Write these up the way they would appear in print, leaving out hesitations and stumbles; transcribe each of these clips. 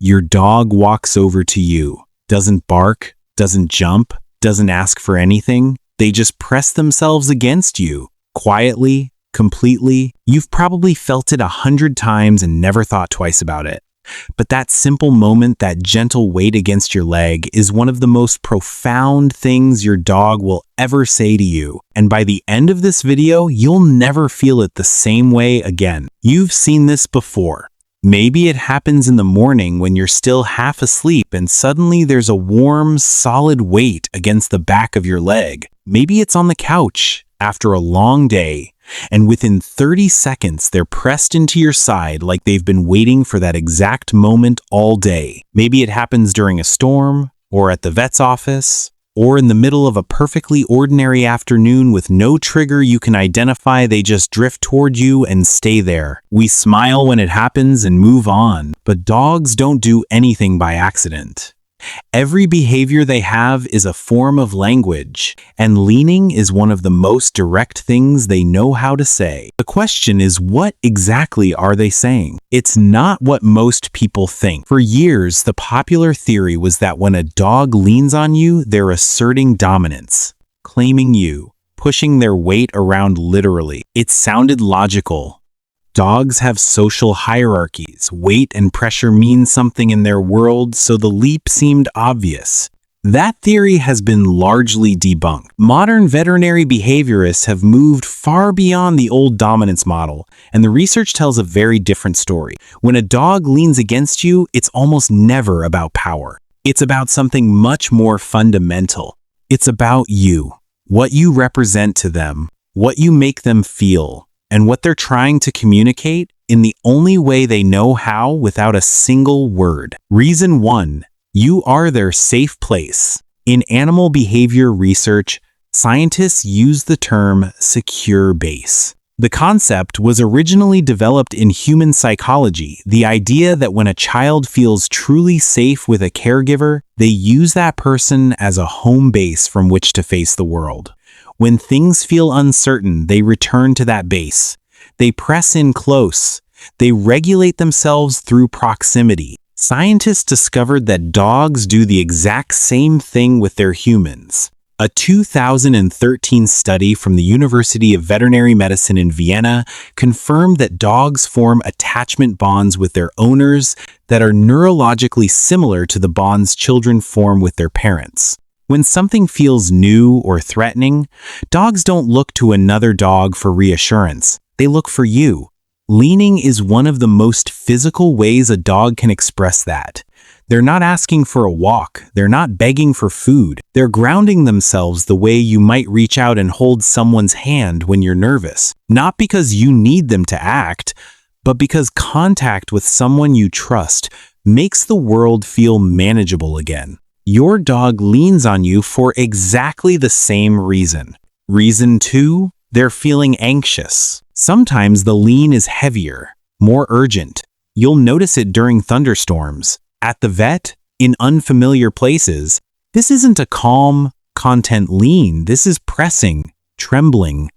Your dog walks over to you, doesn't bark, doesn't jump, doesn't ask for anything. They just press themselves against you, quietly, completely. You've probably felt it 100 times and never thought twice about it. But that simple moment, that gentle weight against your leg, is one of the most profound things your dog will ever say to you. And by the end of this video, you'll never feel it the same way again. You've seen this before. Maybe it happens in the morning when you're still half asleep and suddenly there's a warm, solid weight against the back of your leg. Maybe it's on the couch after a long day, and within 30 seconds they're pressed into your side like they've been waiting for that exact moment all day. Maybe it happens during a storm, or at the vet's office, or in the middle of a perfectly ordinary afternoon with no trigger you can identify. They just drift toward you and stay there. We smile when it happens and move on, but dogs don't do anything by accident. Every behavior they have is a form of language, and leaning is one of the most direct things they know how to say. The question is, what exactly are they saying? It's not what most people think. For years, the popular theory was that when a dog leans on you, they're asserting dominance, claiming you, pushing their weight around literally. It sounded logical. Dogs have social hierarchies. Weight and pressure mean something in their world, so the leap seemed obvious. That theory has been largely debunked. Modern veterinary behaviorists have moved far beyond the old dominance model, and the research tells a very different story. When a dog leans against you, it's almost never about power. It's about something much more fundamental. It's about you, what you represent to them, what you make them feel, and what they're trying to communicate in the only way they know how, without a single word. Reason 1. You are their safe place. In animal behavior research, scientists use the term secure base. The concept was originally developed in human psychology, the idea that when a child feels truly safe with a caregiver, they use that person as a home base from which to face the world. When things feel uncertain, they return to that base. They press in close. They regulate themselves through proximity. Scientists discovered that dogs do the exact same thing with their humans. A 2013 study from the University of Veterinary Medicine in Vienna confirmed that dogs form attachment bonds with their owners that are neurologically similar to the bonds children form with their parents. When something feels new or threatening, dogs don't look to another dog for reassurance. They look for you. Leaning is one of the most physical ways a dog can express that. They're not asking for a walk. They're not begging for food. They're grounding themselves the way you might reach out and hold someone's hand when you're nervous. Not because you need them to act, but because contact with someone you trust makes the world feel manageable again. Your dog leans on you for exactly the same reason. Reason 2, they're feeling anxious. Sometimes the lean is heavier, more urgent. You'll notice it during thunderstorms, at the vet, in unfamiliar places. This isn't a calm, content lean. This is pressing, trembling.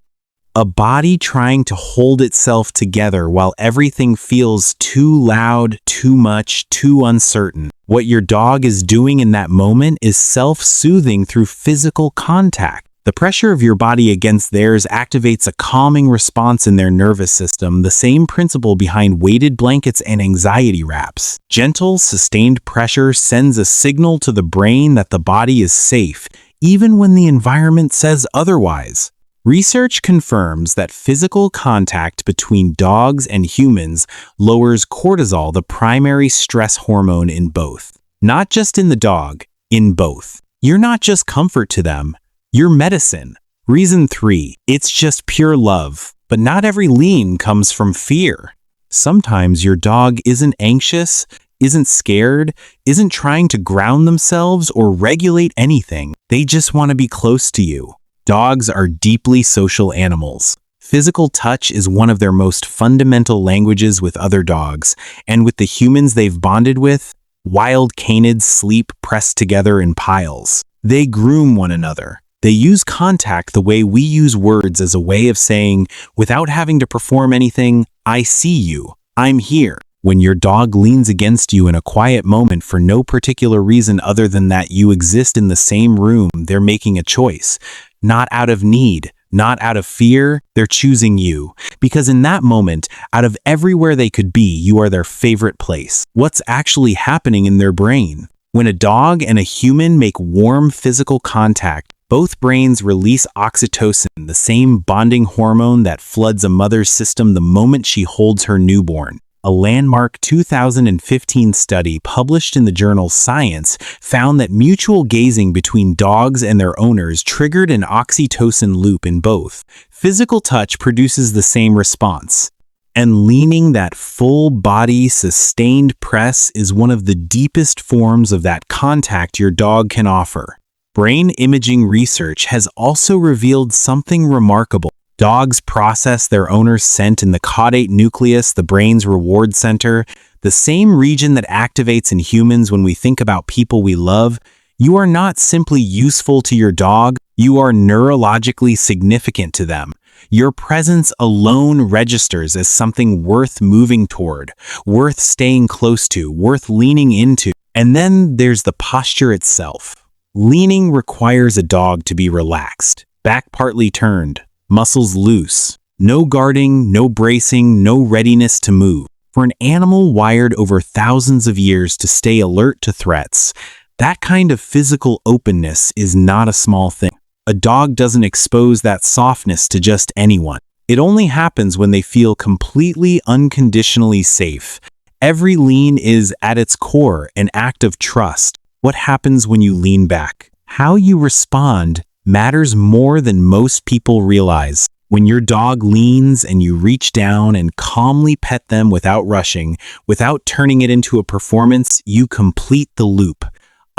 A body trying to hold itself together while everything feels too loud, too much, too uncertain. What your dog is doing in that moment is self-soothing through physical contact. The pressure of your body against theirs activates a calming response in their nervous system, the same principle behind weighted blankets and anxiety wraps. Gentle, sustained pressure sends a signal to the brain that the body is safe, even when the environment says otherwise. Research confirms that physical contact between dogs and humans lowers cortisol, the primary stress hormone in both. Not just in the dog, in both. You're not just comfort to them, you're medicine. Reason 3, it's just pure love. But not every lean comes from fear. Sometimes your dog isn't anxious, isn't scared, isn't trying to ground themselves or regulate anything. They just want to be close to you. Dogs are deeply social animals. Physical touch is one of their most fundamental languages with other dogs, and with the humans they've bonded with, wild canids sleep pressed together in piles. They groom one another. They use contact the way we use words, as a way of saying, without having to perform anything, I see you, I'm here. When your dog leans against you in a quiet moment for no particular reason other than that you exist in the same room, they're making a choice. Not out of need, not out of fear, they're choosing you. Because in that moment, out of everywhere they could be, you are their favorite place. What's actually happening in their brain? When a dog and a human make warm physical contact, both brains release oxytocin, the same bonding hormone that floods a mother's system the moment she holds her newborn. A landmark 2015 study published in the journal Science found that mutual gazing between dogs and their owners triggered an oxytocin loop in both. Physical touch produces the same response. And leaning, that full-body, sustained press, is one of the deepest forms of that contact your dog can offer. Brain imaging research has also revealed something remarkable. Dogs process their owner's scent in the caudate nucleus, the brain's reward center, the same region that activates in humans when we think about people we love. You are not simply useful to your dog, you are neurologically significant to them. Your presence alone registers as something worth moving toward, worth staying close to, worth leaning into. And then there's the posture itself. Leaning requires a dog to be relaxed, back partly turned, muscles loose, no guarding, no bracing, no readiness to move. For an animal wired over thousands of years to stay alert to threats, that kind of physical openness is not a small thing. A dog doesn't expose that softness to just anyone. It only happens when they feel completely unconditionally safe. Every lean is, at its core, an act of trust. What happens when you lean back? How you respond matters more than most people realize. When your dog leans and you reach down and calmly pet them without rushing, without turning it into a performance, you complete the loop.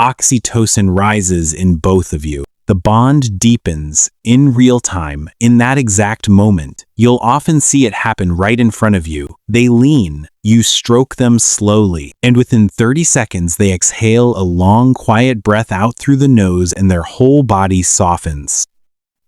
Oxytocin rises in both of you. The bond deepens in real time, in that exact moment. You'll often see it happen right in front of you. They lean, you stroke them slowly, and within 30 seconds they exhale a long, quiet breath out through the nose and their whole body softens.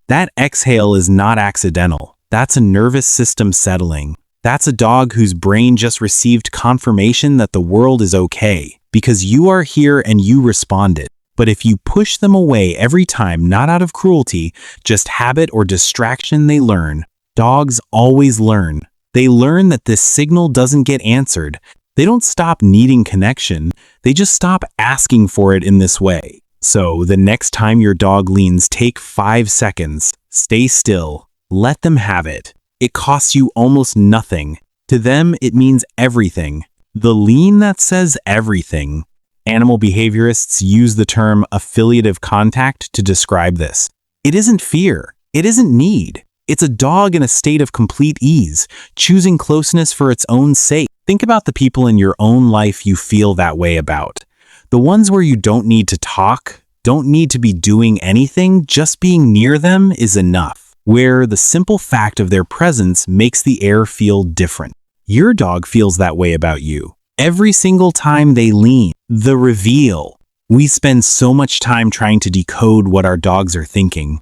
That exhale is not accidental. That's a nervous system settling. That's a dog whose brain just received confirmation that the world is okay, because you are here and you responded. But if you push them away every time, not out of cruelty, just habit or distraction, they learn. Dogs always learn. They learn that this signal doesn't get answered. They don't stop needing connection. They just stop asking for it in this way. So the next time your dog leans, take 5 seconds. Stay still. Let them have it. It costs you almost nothing. To them, it means everything. The lean that says everything. Animal behaviorists use the term affiliative contact to describe this. It isn't fear. It isn't need. It's a dog in a state of complete ease, choosing closeness for its own sake. Think about the people in your own life you feel that way about. The ones where you don't need to talk, don't need to be doing anything, just being near them is enough. Where the simple fact of their presence makes the air feel different. Your dog feels that way about you. Every single time they lean. The reveal. We spend so much time trying to decode what our dogs are thinking.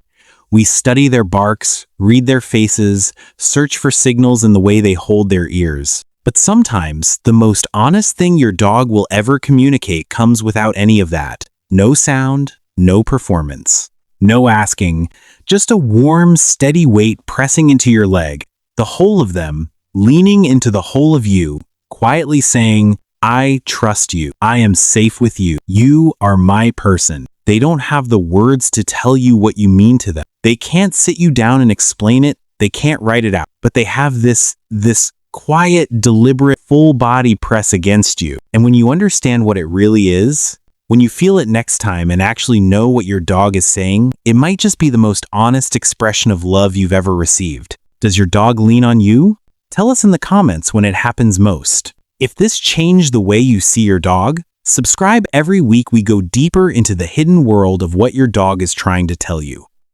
We study their barks, read their faces, search for signals in the way they hold their ears. But sometimes, the most honest thing your dog will ever communicate comes without any of that. No sound, no performance. No asking, just a warm, steady weight pressing into your leg. The whole of them, leaning into the whole of you, quietly saying, I trust you. I am safe with you. You are my person. They don't have the words to tell you what you mean to them. They can't sit you down and explain it. They can't write it out. But they have this quiet, deliberate, full body press against you. And when you understand what it really is, when you feel it next time and actually know what your dog is saying, it might just be the most honest expression of love you've ever received. Does your dog lean on you? Tell us in the comments when it happens most. If this changed the way you see your dog, subscribe. Every week we go deeper into the hidden world of what your dog is trying to tell you.